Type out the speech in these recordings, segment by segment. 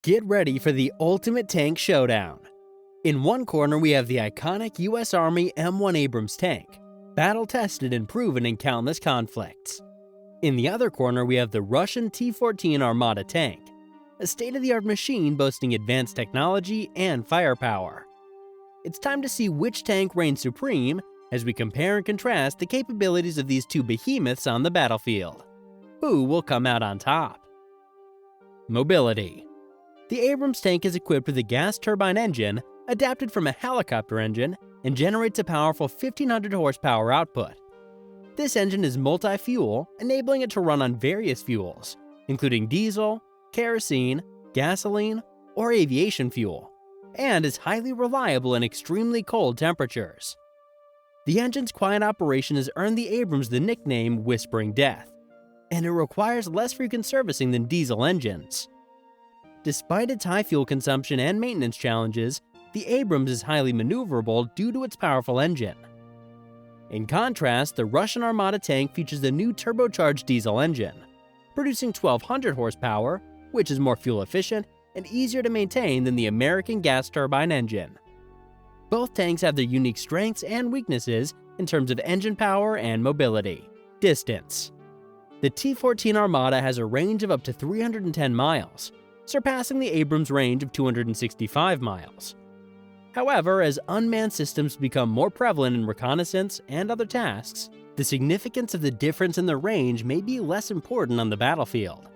Get ready for the ultimate tank showdown. In one corner, we have the iconic US Army M1 Abrams tank, battle-tested and proven in countless conflicts. In the other corner, we have the Russian T-14 Armata tank, a state-of-the-art machine boasting advanced technology and firepower. It's time to see which tank reigns supreme as we compare and contrast the capabilities of these two behemoths on the battlefield. Who will come out on top? Mobility. The Abrams tank is equipped with a gas turbine engine adapted from a helicopter engine and generates a powerful 1,500 horsepower output. This engine is multi-fuel, enabling it to run on various fuels, including diesel, kerosene, gasoline, or aviation fuel, and is highly reliable in extremely cold temperatures. The engine's quiet operation has earned the Abrams the nickname Whispering Death, and it requires less frequent servicing than diesel engines. Despite its high fuel consumption and maintenance challenges, the Abrams is highly maneuverable due to its powerful engine. In contrast, the Russian Armata tank features the new turbocharged diesel engine, producing 1,200 horsepower, which is more fuel efficient and easier to maintain than the American gas turbine engine. Both tanks have their unique strengths and weaknesses in terms of engine power and mobility. Distance. The T-14 Armata has a range of up to 310 miles, surpassing the Abrams' range of 265 miles. However, as unmanned systems become more prevalent in reconnaissance and other tasks, the significance of the difference in the range may be less important on the battlefield.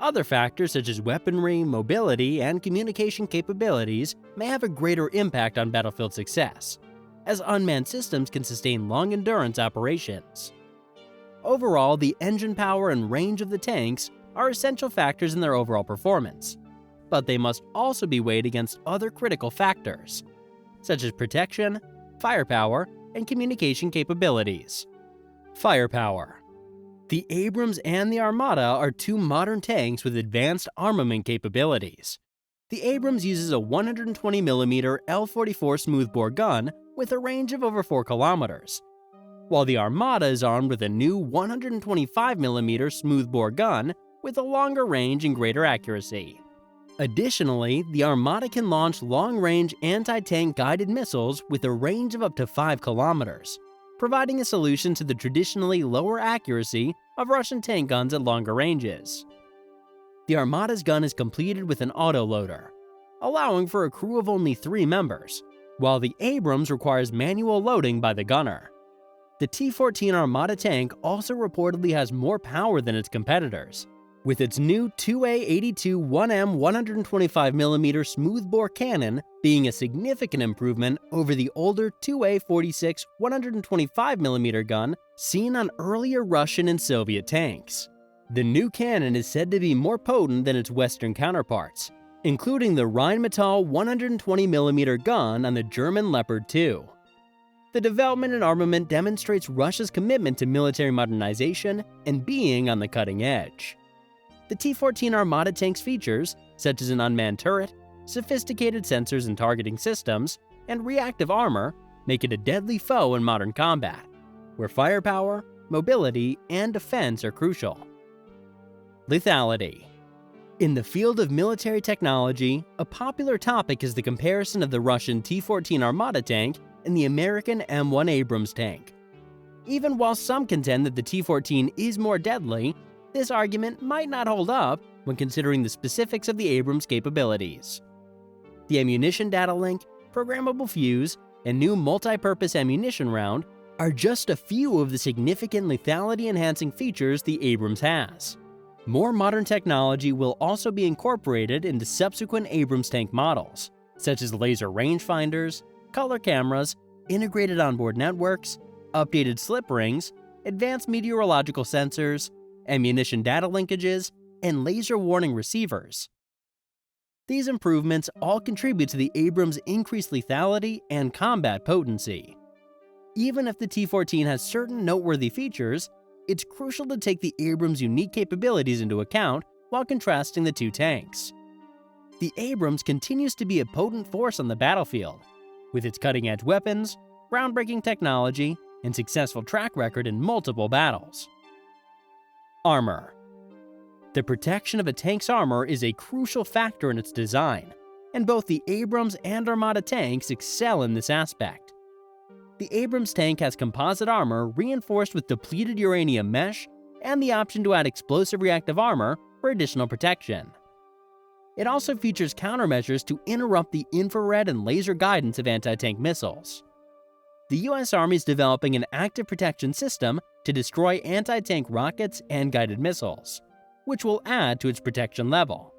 Other factors such as weaponry, mobility, and communication capabilities may have a greater impact on battlefield success, as unmanned systems can sustain long-endurance operations. Overall, the engine power and range of the tanks are essential factors in their overall performance, but they must also be weighed against other critical factors, such as protection, firepower, and communication capabilities. Firepower. The Abrams and the Armata are two modern tanks with advanced armament capabilities. The Abrams uses a 120mm L-44 smoothbore gun with a range of over 4 kilometers, while the Armata is armed with a new 125mm smoothbore gun with a longer range and greater accuracy. Additionally, the Armata can launch long-range anti-tank guided missiles with a range of up to 5 kilometers, providing a solution to the traditionally lower accuracy of Russian tank guns at longer ranges. The Armata's gun is completed with an autoloader, allowing for a crew of only 3 members, while the Abrams requires manual loading by the gunner. The T-14 Armata tank also reportedly has more power than its competitors, with its new 2A82 1M 125mm smoothbore cannon being a significant improvement over the older 2A46 125mm gun seen on earlier Russian and Soviet tanks. The new cannon is said to be more potent than its Western counterparts, including the Rheinmetall 120mm gun on the German Leopard 2. The development and armament demonstrates Russia's commitment to military modernization and being on the cutting edge. The T-14 Armata tank's features, such as an unmanned turret, sophisticated sensors and targeting systems, and reactive armor, make it a deadly foe in modern combat, where firepower, mobility, and defense are crucial. Lethality. In the field of military technology, a popular topic is the comparison of the Russian T-14 Armata tank and the American M1 Abrams tank. Even while some contend that the T-14 is more deadly, this argument might not hold up when considering the specifics of the Abrams' capabilities. The ammunition data link, programmable fuse, and new multi-purpose ammunition round are just a few of the significant lethality-enhancing features the Abrams has. More modern technology will also be incorporated into subsequent Abrams tank models, such as laser rangefinders, color cameras, integrated onboard networks, updated slip rings, advanced meteorological sensors, ammunition data linkages, and laser warning receivers. These improvements all contribute to the Abrams' increased lethality and combat potency. Even if the T-14 has certain noteworthy features, it's crucial to take the Abrams' unique capabilities into account while contrasting the two tanks. The Abrams continues to be a potent force on the battlefield, with its cutting-edge weapons, groundbreaking technology, and successful track record in multiple battles. Armor. The protection of a tank's armor is a crucial factor in its design, and both the Abrams and Armata tanks excel in this aspect. The Abrams tank has composite armor reinforced with depleted uranium mesh and the option to add explosive reactive armor for additional protection. It also features countermeasures to interrupt the infrared and laser guidance of anti-tank missiles. The US Army is developing an active protection system to destroy anti-tank rockets and guided missiles, which will add to its protection level.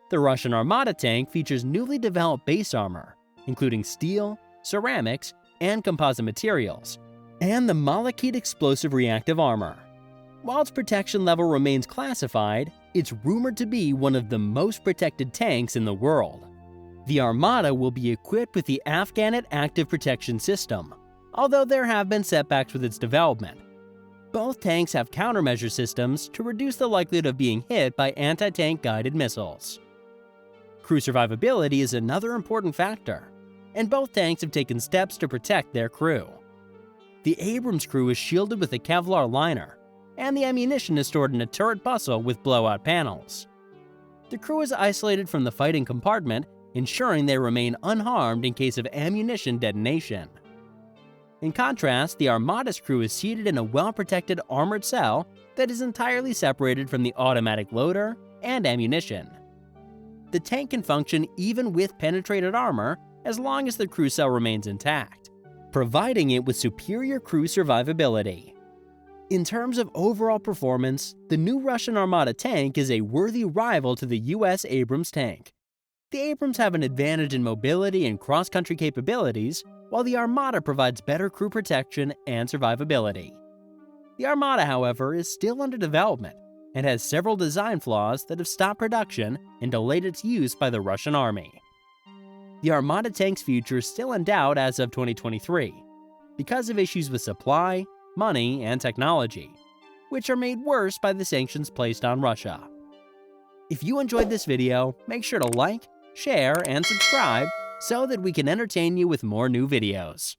The Russian Armata tank features newly developed base armor, including steel, ceramics, and composite materials, and the Malachite explosive reactive armor. While its protection level remains classified, it's rumored to be one of the most protected tanks in the world. The Armata will be equipped with the Afghanet Active Protection System, although there have been setbacks with its development. Both tanks have countermeasure systems to reduce the likelihood of being hit by anti-tank guided missiles. Crew survivability is another important factor, and both tanks have taken steps to protect their crew. The Abrams crew is shielded with a Kevlar liner, and the ammunition is stored in a turret bustle with blowout panels. The crew is isolated from the fighting compartment, ensuring they remain unharmed in case of ammunition detonation. In contrast, the Armata's crew is seated in a well-protected armored cell that is entirely separated from the automatic loader and ammunition. The tank can function even with penetrated armor as long as the crew cell remains intact, providing it with superior crew survivability. In terms of overall performance, the new Russian Armata tank is a worthy rival to the US Abrams tank. The Abrams have an advantage in mobility and cross-country capabilities, while the Armata provides better crew protection and survivability. The Armata, however, is still under development and has several design flaws that have stopped production and delayed its use by the Russian Army. The Armata tank's future is still in doubt as of 2023 because of issues with supply, money, and technology, which are made worse by the sanctions placed on Russia. If you enjoyed this video, make sure to like, share, and subscribe so that we can entertain you with more new videos.